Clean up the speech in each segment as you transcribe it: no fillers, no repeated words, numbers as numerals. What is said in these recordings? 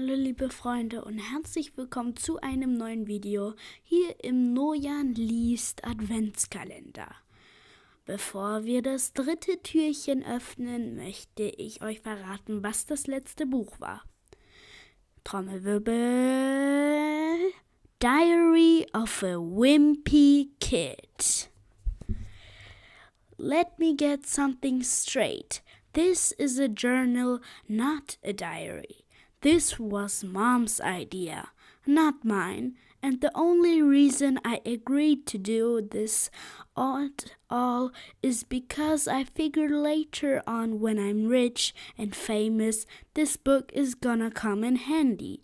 Hallo liebe Freunde und herzlich willkommen zu einem neuen Video hier im Noyan liest Adventskalender. Bevor wir das dritte Türchen öffnen, möchte ich euch verraten, was das letzte Buch war. Trommelwirbel. Diary of a Wimpy Kid. Let me get something straight. This is a journal, not a diary. This was Mom's idea, not mine, and the only reason I agreed to do this at all is because I figured later on when I'm rich and famous, this book is gonna come in handy.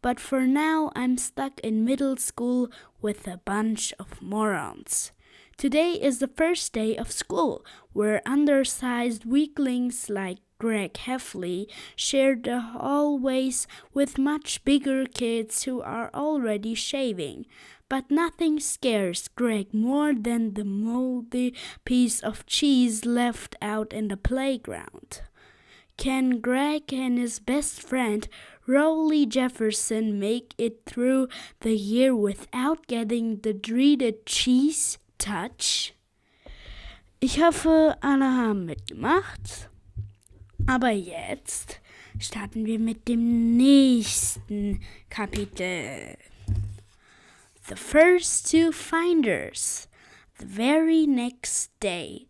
But for now, I'm stuck in middle school with a bunch of morons. Today is the first day of school, where undersized weaklings like Greg Heffley shared the hallways with much bigger kids who are already shaving. But nothing scares Greg more than the moldy piece of cheese left out in the playground. Can Greg and his best friend, Rowley Jefferson, make it through the year without getting the dreaded cheese touch? Ich hoffe, alle haben mitgemacht. Aber jetzt starten wir mit dem nächsten Kapitel. The first two finders. The very next day,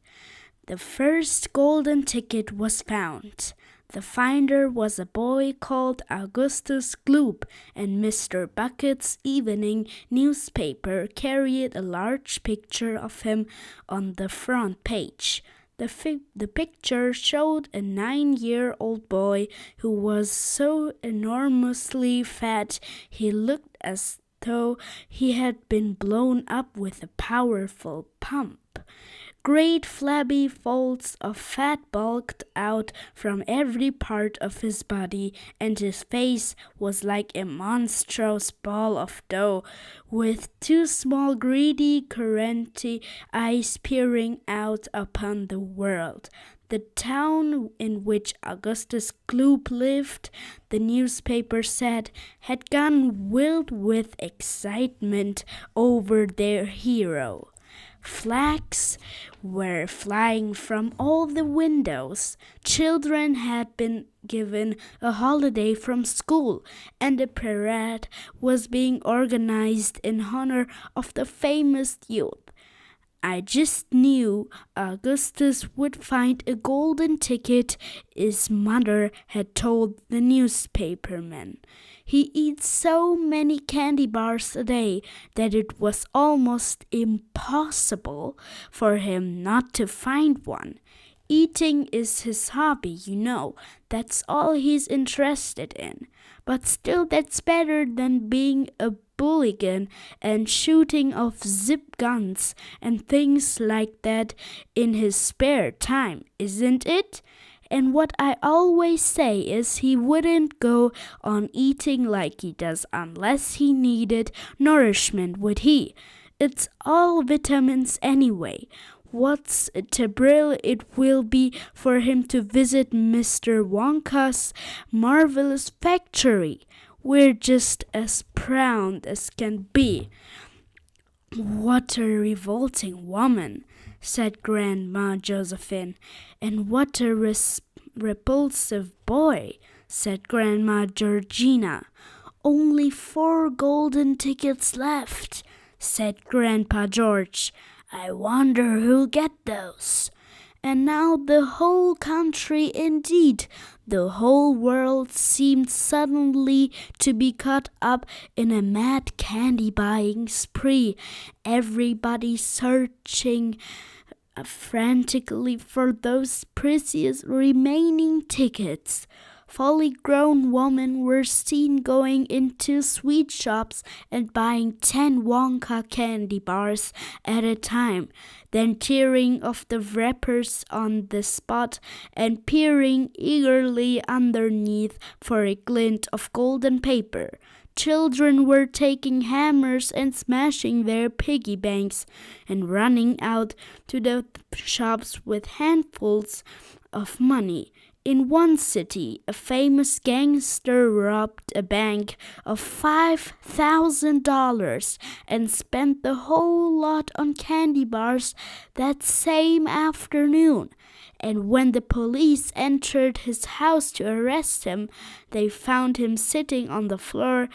the first golden ticket was found. The finder was a boy called Augustus Gloop, and Mr. Bucket's evening newspaper carried a large picture of him on the front page. The picture showed a 9-year-old boy who was so enormously fat he looked as though he had been blown up with a powerful pump. Great flabby folds of fat bulked out from every part of his body, and his face was like a monstrous ball of dough, with two small greedy currant eyes peering out upon the world. The town in which Augustus Gloop lived, the newspaper said, had gone wild with excitement over their hero. Flags were flying from all the windows. Children had been given a holiday from school, and a parade was being organized in honor of the famous youth. I just knew Augustus would find a golden ticket, his mother had told the newspaperman. He eats so many candy bars a day that it was almost impossible for him not to find one. Eating is his hobby, you know. That's all he's interested in. But still, that's better than being a hooligan and shooting off zip guns and things like that in his spare time, isn't it? And what I always say is he wouldn't go on eating like he does unless he needed nourishment, would he? It's all vitamins anyway. What's a thrill it will be for him to visit Mr. Wonka's marvelous factory. We're just as proud as can be. What a revolting woman, said Grandma Josephine. And what a repulsive boy, said Grandma Georgina. Only 4 golden tickets left, said Grandpa George. I wonder who'll get those. And now the whole country, indeed, the whole world seemed suddenly to be caught up in a mad candy-buying spree, everybody searching frantically for those precious remaining tickets. Fully grown women were seen going into sweet shops and buying 10 Wonka candy bars at a time, then tearing off the wrappers on the spot and peering eagerly underneath for a glint of golden paper. Children were taking hammers and smashing their piggy banks and running out to the shops with handfuls of money. In one city, a famous gangster robbed a bank of $5,000 and spent the whole lot on candy bars that same afternoon. And when the police entered his house to arrest him, they found him sitting on the floor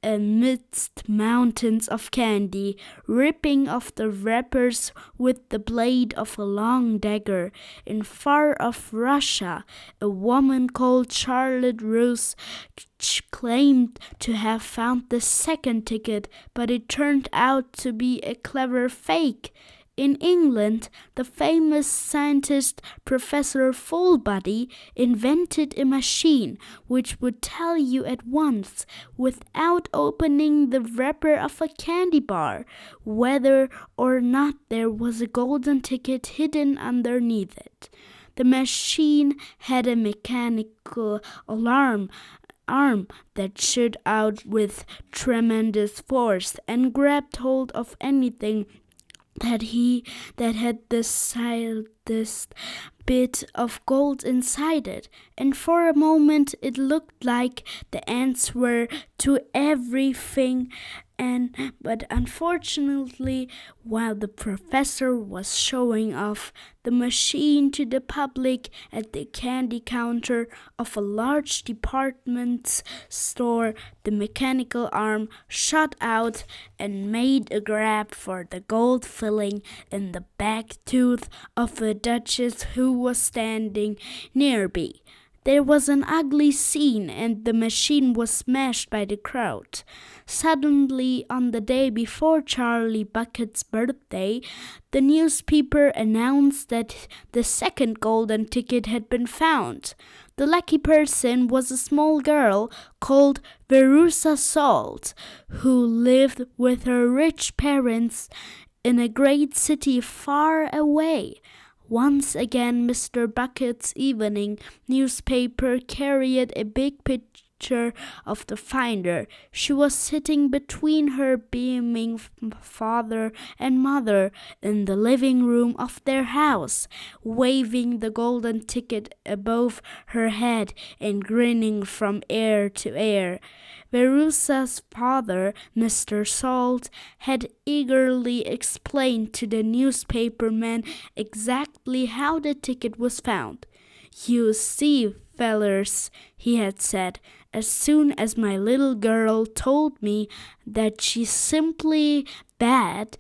amidst mountains of candy, ripping off the wrappers with the blade of a long dagger. In far-off Russia, a woman called Charlotte Rose claimed to have found the second ticket, but it turned out to be a clever fake. In England, the famous scientist Professor Fullbody invented a machine which would tell you at once, without opening the wrapper of a candy bar, whether or not there was a golden ticket hidden underneath it. The machine had a mechanical arm that shot out with tremendous force and grabbed hold of anything that had the slightest bit of gold inside it, and for a moment it looked like the answer to everything. But unfortunately, while the professor was showing off the machine to the public at the candy counter of a large department store, the mechanical arm shot out and made a grab for the gold filling in the back tooth of a duchess who was standing nearby. There was an ugly scene, and the machine was smashed by the crowd. Suddenly, on the day before Charlie Bucket's birthday, the newspaper announced that the second golden ticket had been found. The lucky person was a small girl called Verusa Salt, who lived with her rich parents in a great city far away. Once again, Mr. Bucket's evening newspaper carried a big picture of the finder. She was sitting between her beaming father and mother in the living room of their house, waving the golden ticket above her head and grinning from ear to ear. Verusa's father, Mr. Salt, had eagerly explained to the newspaperman exactly how the ticket was found. "You see, fellers," he had said, "as soon as my little girl told me that she simply had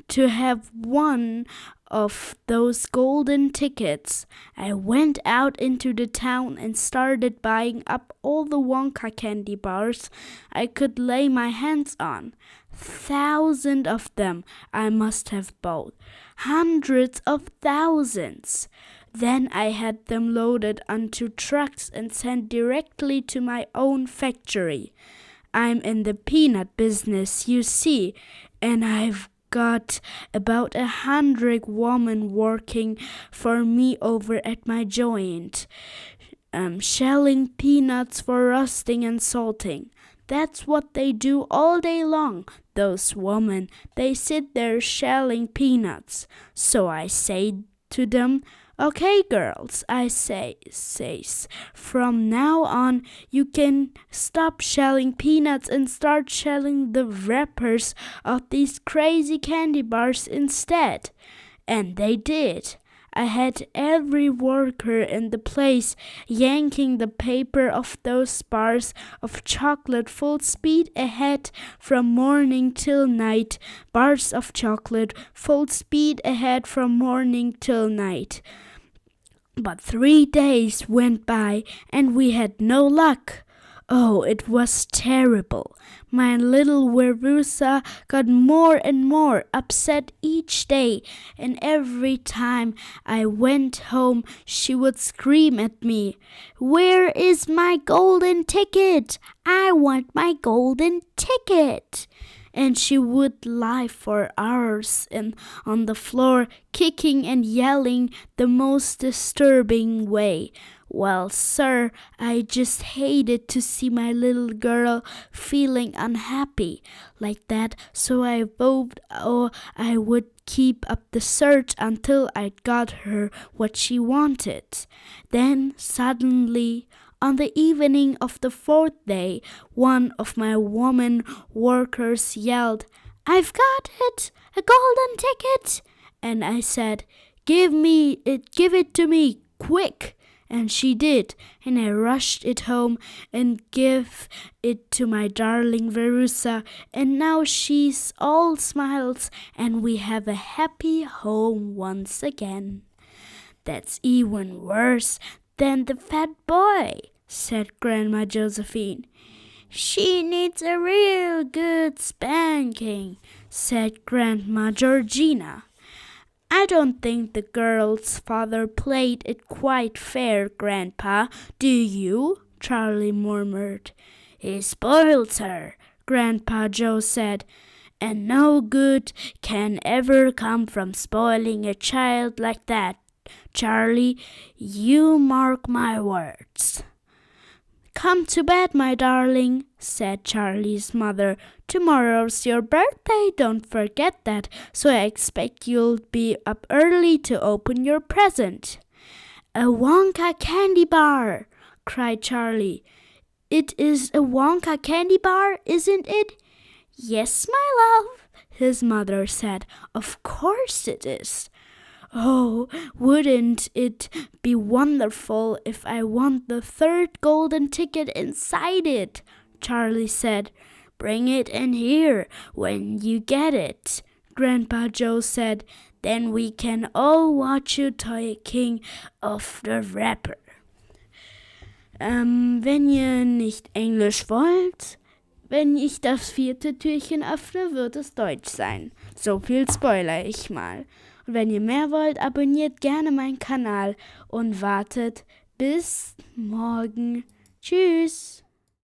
to have one of those golden tickets, I went out into the town and started buying up all the Wonka candy bars I could lay my hands on. Thousands of them I must have bought. Hundreds of thousands. Then I had them loaded onto trucks and sent directly to my own factory. I'm in the peanut business, you see, and I've got about 100 women working for me over at my joint, shelling peanuts for roasting and salting. That's what they do all day long, those women. They sit there shelling peanuts. So I say to them, 'Okay, girls,' I says, 'from now on you can stop shelling peanuts and start shelling the wrappers of these crazy candy bars instead.' And they did. I had every worker in the place yanking the paper of those bars of chocolate full speed ahead from morning till night. Bars of chocolate full speed ahead from morning till night. But 3 days went by and we had no luck. Oh, it was terrible. My little Verusa got more and more upset each day, and every time I went home she would scream at me, 'Where is my golden ticket? I want my golden ticket!' And she would lie for hours on the floor, kicking and yelling the most disturbing way. Well, sir, I just hated to see my little girl feeling unhappy like that, so I vowed I would keep up the search until I got her what she wanted. Then, suddenly, on the evening of the fourth day, one of my woman workers yelled, "I've got it! A golden ticket!" And I said, give it to me, quick!" And she did, and I rushed it home and gave it to my darling Verusa, and now she's all smiles, and we have a happy home once again. "That's even worse than the fat boy," said Grandma Josephine. "She needs a real good spanking," said Grandma Georgina. "I don't think the girl's father played it quite fair, Grandpa, do you?" Charlie murmured. "He spoils her," Grandpa Joe said, "and no good can ever come from spoiling a child like that. Charlie, you mark my words." "Come to bed, my darling," said Charlie's mother. "Tomorrow's your birthday, don't forget that, so I expect you'll be up early to open your present." "A Wonka candy bar!" cried Charlie. "It is a Wonka candy bar, isn't it?" "Yes, my love," his mother said. "Of course it is." "Oh, wouldn't it be wonderful if I won the third golden ticket inside it?" Charlie said. "Bring it in here when you get it," Grandpa Joe said. "Then we can all watch you taking off the wrapper." Wenn ihr nicht Englisch wollt, wenn ich das vierte Türchen öffne, wird es Deutsch sein. So viel spoiler ich mal. Und wenn ihr mehr wollt, abonniert gerne meinen Kanal und wartet bis morgen. Tschüss!